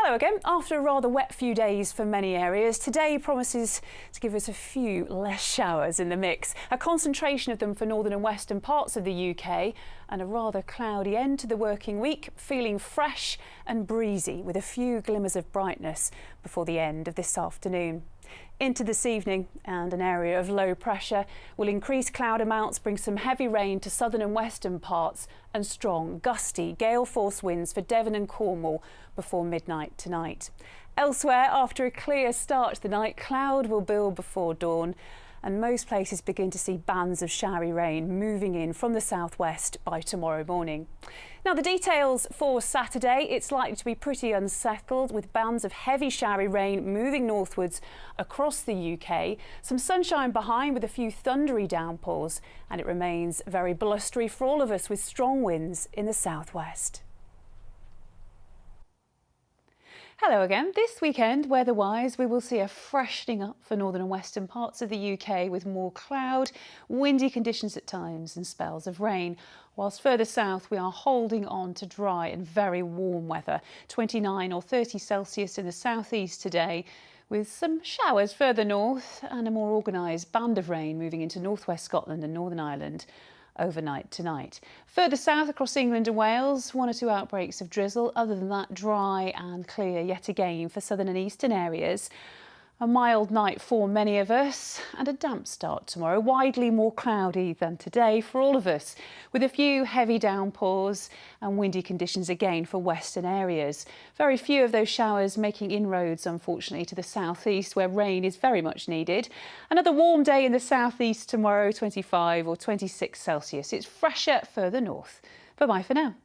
Hello again. After a rather wet few days for many areas, today promises to give us a few less showers in the mix. A concentration of them for northern and western parts of the UK, and a rather cloudy end to the working week, feeling fresh and breezy with a few glimmers of brightness before the end of this afternoon. Into this evening, and an area of low pressure will increase cloud amounts, bring some heavy rain to southern and western parts and strong, gusty gale force winds for Devon and Cornwall before midnight tonight. Elsewhere, after a clear start to the night, cloud will build before dawn, and most places begin to see bands of showery rain moving in from the southwest by tomorrow morning. Now, the details for Saturday: it's likely to be pretty unsettled with bands of heavy showery rain moving northwards across the UK. Some sunshine behind with a few thundery downpours, and it remains very blustery for all of us with strong winds in the southwest. Hello again. This weekend, weather-wise, we will see a freshening up for northern and western parts of the UK with more cloud, windy conditions at times and spells of rain. Whilst further south, we are holding on to dry and very warm weather, 29 or 30 Celsius in the southeast today, with some showers further north and a more organised band of rain moving into northwest Scotland and Northern Ireland overnight tonight. Further south across England and Wales, one or two outbreaks of drizzle. Other than that, dry and clear yet again for southern and eastern areas. A mild night for many of us and a damp start tomorrow, widely more cloudy than today for all of us, with a few heavy downpours and windy conditions again for western areas. Very few of those showers making inroads, unfortunately, to the southeast where rain is very much needed. Another warm day in the southeast tomorrow, 25 or 26 Celsius. It's fresher further north. Bye-bye for now.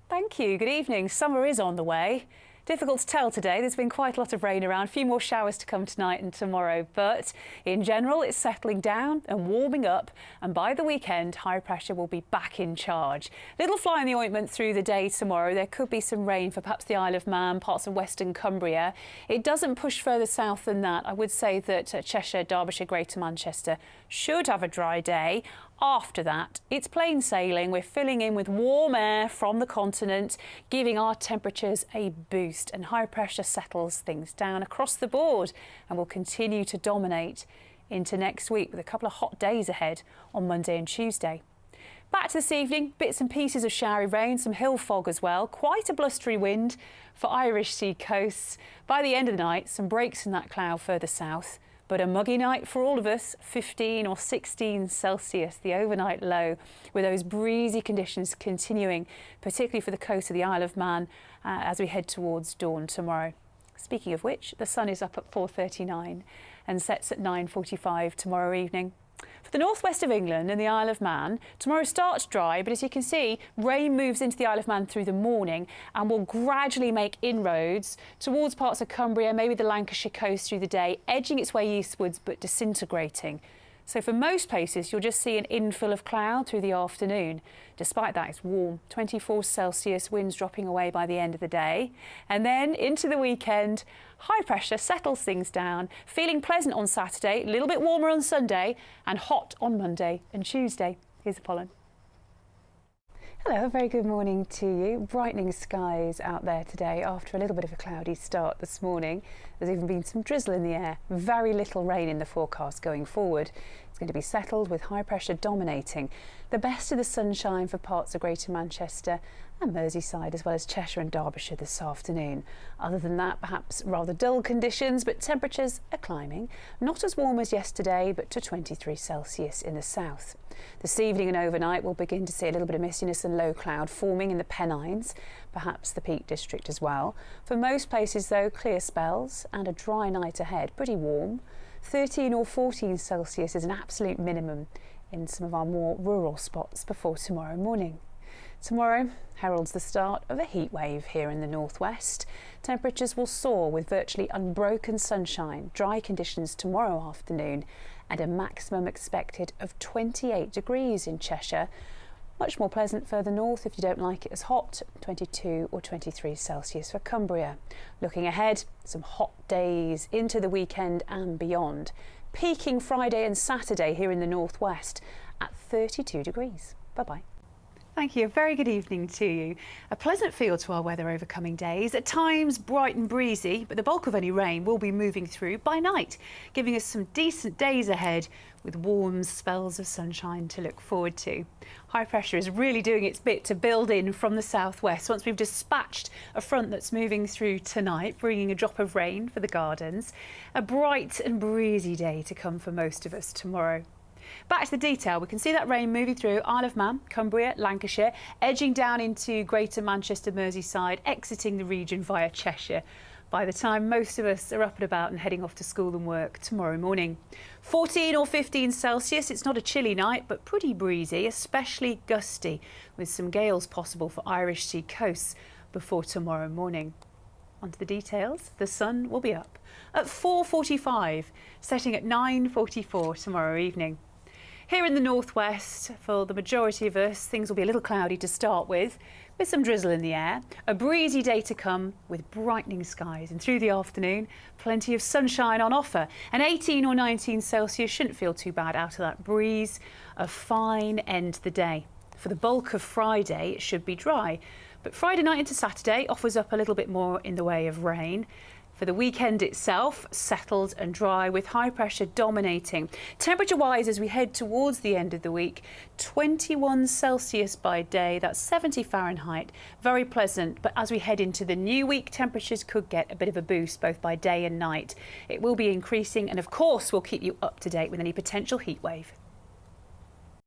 Thank you. Good evening. Summer is on the way. Difficult to tell today. There's been quite a lot of rain around, a few more showers to come tonight and tomorrow, but in general it's settling down and warming up, and by the weekend high pressure will be back in charge. Little fly in the ointment through the day tomorrow. There could be some rain for perhaps the Isle of Man, parts of western Cumbria. It doesn't push further south than that. I would say that Cheshire, Derbyshire, Greater Manchester should have a dry day. After that, it's plain sailing. We're filling in with warm air from the continent, giving our temperatures a boost, and high pressure settles things down across the board and will continue to dominate into next week with a couple of hot days ahead on Monday and Tuesday. Back to this evening, bits and pieces of showery rain, some hill fog as well, quite a blustery wind for Irish sea coasts. By the end of the night, some breaks in that cloud further south. But a muggy night for all of us, 15 or 16 Celsius, the overnight low, with those breezy conditions continuing, particularly for the coast of the Isle of Man as we head towards dawn tomorrow. Speaking of which, the sun is up at 4:39 and sets at 9:45 tomorrow evening. For the northwest of England and the Isle of Man, tomorrow starts dry, but as you can see, rain moves into the Isle of Man through the morning and will gradually make inroads towards parts of Cumbria, maybe the Lancashire coast through the day, edging its way eastwards but disintegrating. So for most places, you'll just see an infill of cloud through the afternoon. Despite that, it's warm, 24 Celsius, winds dropping away by the end of the day. And then into the weekend, high pressure settles things down, feeling pleasant on Saturday, a little bit warmer on Sunday and hot on Monday and Tuesday. Here's the pollen. Hello, a very good morning to you. Brightening skies out there today after a little bit of a cloudy start this morning. There's even been some drizzle in the air. Very little rain in the forecast going forward. It's going to be settled with high pressure dominating. The best of the sunshine for parts of Greater Manchester and Merseyside, as well as Cheshire and Derbyshire this afternoon. Other than that, perhaps rather dull conditions, but temperatures are climbing. Not as warm as yesterday, but to 23 Celsius in the south. This evening and overnight, we'll begin to see a little bit of mistiness and low cloud forming in the Pennines, perhaps the Peak District as well. For most places, though, clear spells and a dry night ahead, pretty warm. 13 or 14 Celsius is an absolute minimum in some of our more rural spots before tomorrow morning. Tomorrow heralds the start of a heat wave here in the northwest. Temperatures will soar with virtually unbroken sunshine, dry conditions tomorrow afternoon, and a maximum expected of 28 degrees in Cheshire. Much more pleasant further north if you don't like it as hot, 22 or 23 Celsius for Cumbria. Looking ahead, some hot days into the weekend and beyond, peaking Friday and Saturday here in the northwest at 32 degrees. Bye-bye. Thank you. A very good evening to you. A pleasant feel to our weather over coming days. At times bright and breezy, but the bulk of any rain will be moving through by night, giving us some decent days ahead with warm spells of sunshine to look forward to. High pressure is really doing its bit to build in from the southwest once we've dispatched a front that's moving through tonight, bringing a drop of rain for the gardens. A bright and breezy day to come for most of us tomorrow. Back to the detail, we can see that rain moving through Isle of Man, Cumbria, Lancashire, edging down into Greater Manchester, Merseyside, exiting the region via Cheshire. By the time most of us are up and about and heading off to school and work tomorrow morning. 14 or 15 Celsius, it's not a chilly night, but pretty breezy, especially gusty, with some gales possible for Irish Sea coasts before tomorrow morning. Onto the details, the sun will be up at 4:45, setting at 9:44 tomorrow evening. Here in the northwest, for the majority of us, things will be a little cloudy to start with some drizzle in the air. A breezy day to come with brightening skies, and through the afternoon, plenty of sunshine on offer. And 18 or 19 Celsius shouldn't feel too bad out of that breeze. A fine end to the day. For the bulk of Friday, it should be dry, but Friday night into Saturday offers up a little bit more in the way of rain. For the weekend itself, settled and dry with high pressure dominating. Temperature-wise, as we head towards the end of the week, 21 Celsius by day, that's 70 Fahrenheit, very pleasant. But as we head into the new week, temperatures could get a bit of a boost both by day and night. It will be increasing, and of course we'll keep you up to date with any potential heat wave.